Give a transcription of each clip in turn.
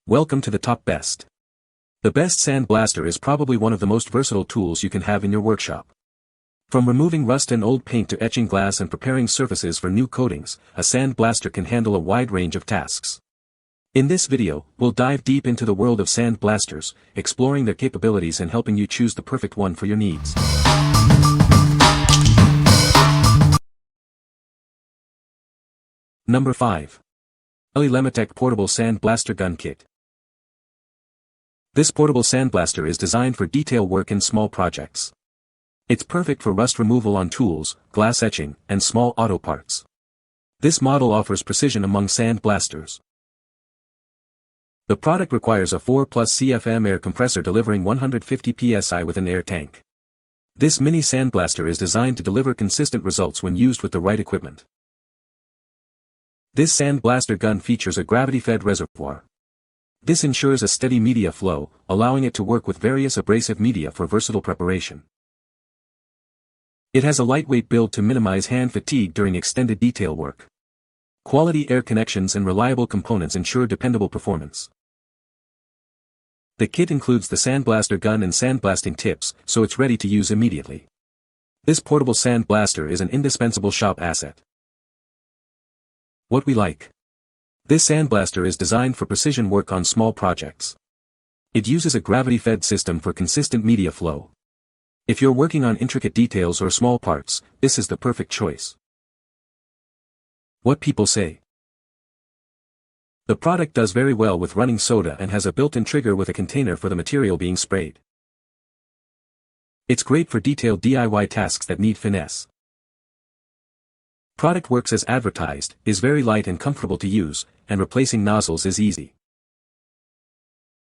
Welcome to the top best. The best Sandblaster is probably one of the most versatile tools you can have in your workshop. From removing rust and old paint to etching glass and preparing surfaces for new coatings, a Sandblaster can handle a wide range of tasks. In this video, we'll dive deep into the world of Sandblasters, exploring their capabilities and helping you choose the perfect one for your needs. Number 5. LEMATEC Portable Sandblaster Gun Kit. This portable sandblaster is designed for detail work in small projects. It's perfect for rust removal on tools, glass etching, and small auto parts. This model offers precision among sandblasters. The product requires a 4+ CFM air compressor delivering 150 psi with an air tank. This mini sandblaster is designed to deliver consistent results when used with the right equipment. This sandblaster gun features a gravity-fed reservoir. This ensures a steady media flow, allowing it to work with various abrasive media for versatile preparation. It has a lightweight build to minimize hand fatigue during extended detail work. Quality air connections and reliable components ensure dependable performance. The kit includes the Sandblaster gun and sandblasting tips, so it's ready to use immediately. This portable sandblaster is an indispensable shop asset. What we like. This sandblaster is designed for precision work on small projects. It uses a gravity-fed system for consistent media flow. If you're working on intricate details or small parts, this is the perfect choice. What people say. The product does very well with running soda and has a built-in trigger with a container for the material being sprayed. It's great for detailed DIY tasks that need finesse. Product works as advertised, is very light and comfortable to use, and replacing nozzles is easy.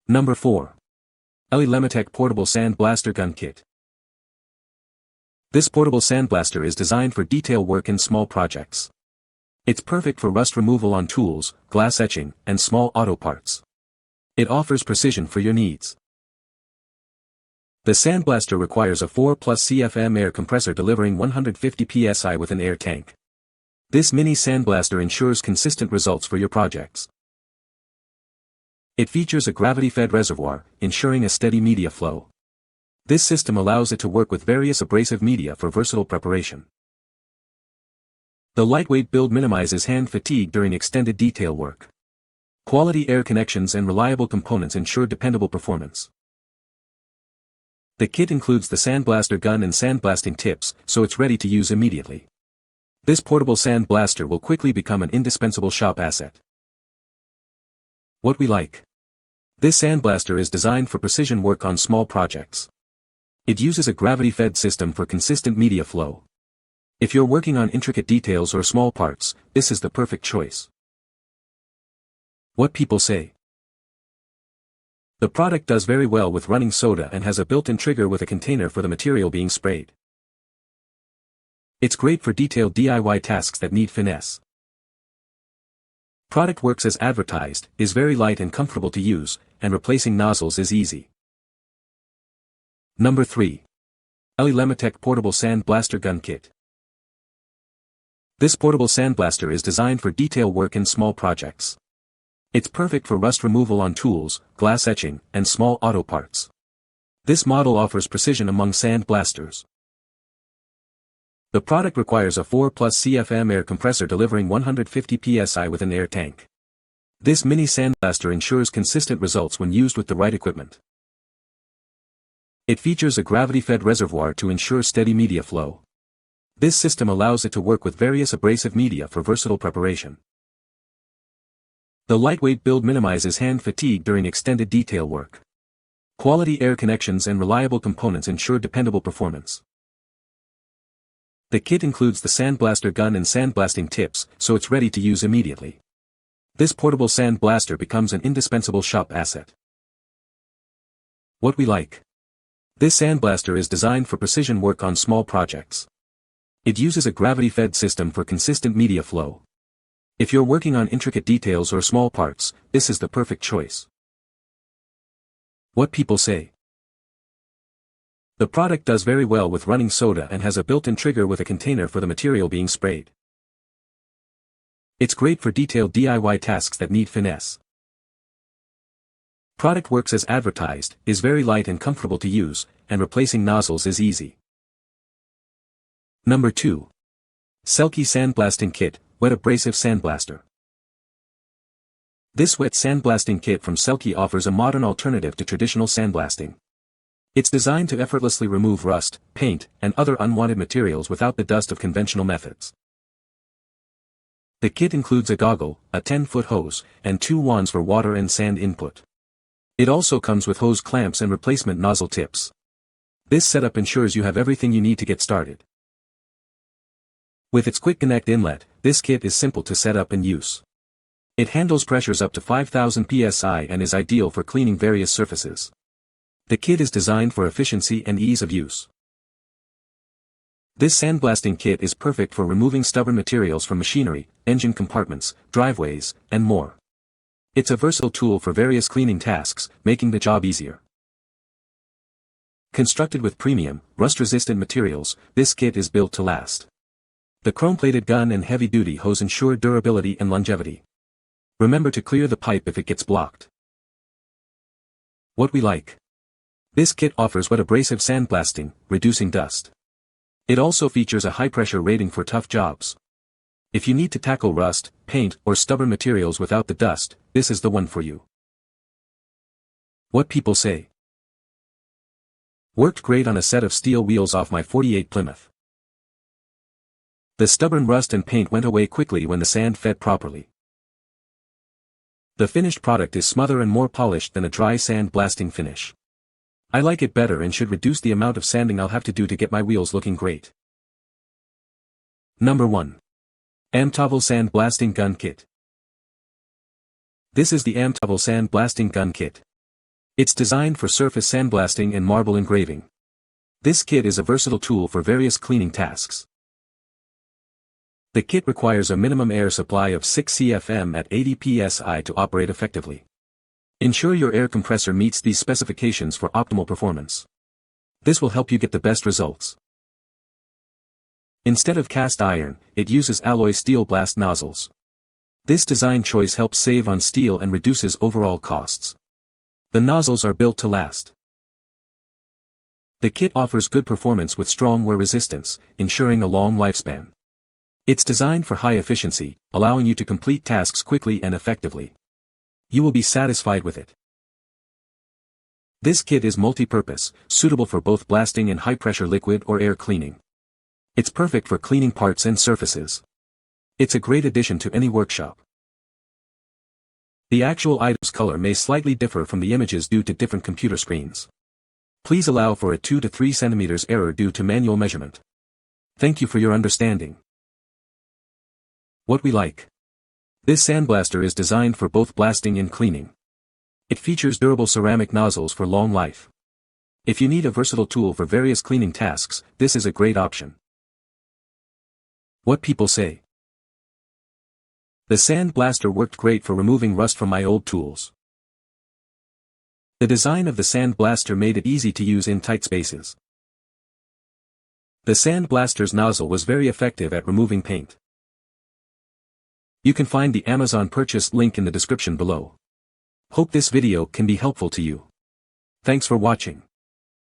Number 4. LEMATEC Portable Sandblaster Gun Kit. This portable sandblaster is designed for detail work in small projects. It's perfect for rust removal on tools, glass etching, and small auto parts. It offers precision for your needs. The sandblaster requires a 4+ CFM air compressor delivering 150 psi with an air tank. This mini sandblaster ensures consistent results for your projects. It features a gravity-fed reservoir, ensuring a steady media flow. This system allows it to work with various abrasive media for versatile preparation. The lightweight build minimizes hand fatigue during extended detail work. Quality air connections and reliable components ensure dependable performance. The kit includes the Sandblaster gun and sandblasting tips, so it's ready to use immediately. This portable sandblaster will quickly become an indispensable shop asset. What we like. This sandblaster is designed for precision work on small projects. It uses a gravity-fed system for consistent media flow. If you're working on intricate details or small parts, this is the perfect choice. What people say. The product does very well with running soda and has a built-in trigger with a container for the material being sprayed. It's great for detailed DIY tasks that need finesse. Product works as advertised, is very light and comfortable to use, and replacing nozzles is easy. Number 3. LEMATEC Portable Sandblaster Gun Kit. This portable sandblaster is designed for detail work in small projects. It's perfect for rust removal on tools, glass etching, and small auto parts. This model offers precision among sandblasters. The product requires a 4+ CFM air compressor delivering 150 psi with an air tank. This mini sandblaster ensures consistent results when used with the right equipment. It features a gravity-fed reservoir to ensure steady media flow. This system allows it to work with various abrasive media for versatile preparation. The lightweight build minimizes hand fatigue during extended detail work. Quality air connections and reliable components ensure dependable performance. The kit includes the Sandblaster gun and sandblasting tips, so it's ready to use immediately. This portable sandblaster becomes an indispensable shop asset. What we like. This sandblaster is designed for precision work on small projects. It uses a gravity-fed system for consistent media flow. If you're working on intricate details or small parts, this is the perfect choice. What people say. The product does very well with running soda and has a built-in trigger with a container for the material being sprayed. It's great for detailed DIY tasks that need finesse. Product works as advertised, is very light and comfortable to use, and replacing nozzles is easy. Number 2. Selkie Sandblasting Kit, Wet Abrasive Sandblaster. This wet sandblasting kit from Selkie offers a modern alternative to traditional sandblasting. It's designed to effortlessly remove rust, paint, and other unwanted materials without the dust of conventional methods. The kit includes a goggle, a 10-foot hose, and 2 wands for water and sand input. It also comes with hose clamps and replacement nozzle tips. This setup ensures you have everything you need to get started. With its quick connect inlet, this kit is simple to set up and use. It handles pressures up to 5,000 psi and is ideal for cleaning various surfaces. The kit is designed for efficiency and ease of use. This sandblasting kit is perfect for removing stubborn materials from machinery, engine compartments, driveways, and more. It's a versatile tool for various cleaning tasks, making the job easier. Constructed with premium, rust-resistant materials, this kit is built to last. The chrome-plated gun and heavy-duty hose ensure durability and longevity. Remember to clear the pipe if it gets blocked. What we like. This kit offers wet abrasive sandblasting, reducing dust. It also features a high-pressure rating for tough jobs. If you need to tackle rust, paint, or stubborn materials without the dust, this is the one for you. What people say. Worked great on a set of steel wheels off my 48 Plymouth. The stubborn rust and paint went away quickly when the sand fed properly. The finished product is smoother and more polished than a dry sand blasting finish. I like it better and should reduce the amount of sanding I'll have to do to get my wheels looking great. Number 1. AMTOVL Sandblasting Gun Kit. This is the AMTOVL Sandblasting Gun Kit. It's designed for surface sandblasting and marble engraving. This kit is a versatile tool for various cleaning tasks. The kit requires a minimum air supply of 6 CFM at 80 psi to operate effectively. Ensure your air compressor meets these specifications for optimal performance. This will help you get the best results. Instead of cast iron, it uses alloy steel blast nozzles. This design choice helps save on steel and reduces overall costs. The nozzles are built to last. The kit offers good performance with strong wear resistance, ensuring a long lifespan. It's designed for high efficiency, allowing you to complete tasks quickly and effectively. You will be satisfied with it. This kit is multi-purpose, suitable for both blasting and high-pressure liquid or air cleaning. It's perfect for cleaning parts and surfaces. It's a great addition to any workshop. The actual item's color may slightly differ from the images due to different computer screens. Please allow for a 2 to 3 cm error due to manual measurement. Thank you for your understanding. What we like. This sandblaster is designed for both blasting and cleaning. It features durable ceramic nozzles for long life. If you need a versatile tool for various cleaning tasks, this is a great option. What people say. The Sandblaster worked great for removing rust from my old tools. The design of the Sandblaster made it easy to use in tight spaces. The Sandblaster's nozzle was very effective at removing paint. You can find the Amazon purchase link in the description below. Hope this video can be helpful to you. Thanks for watching.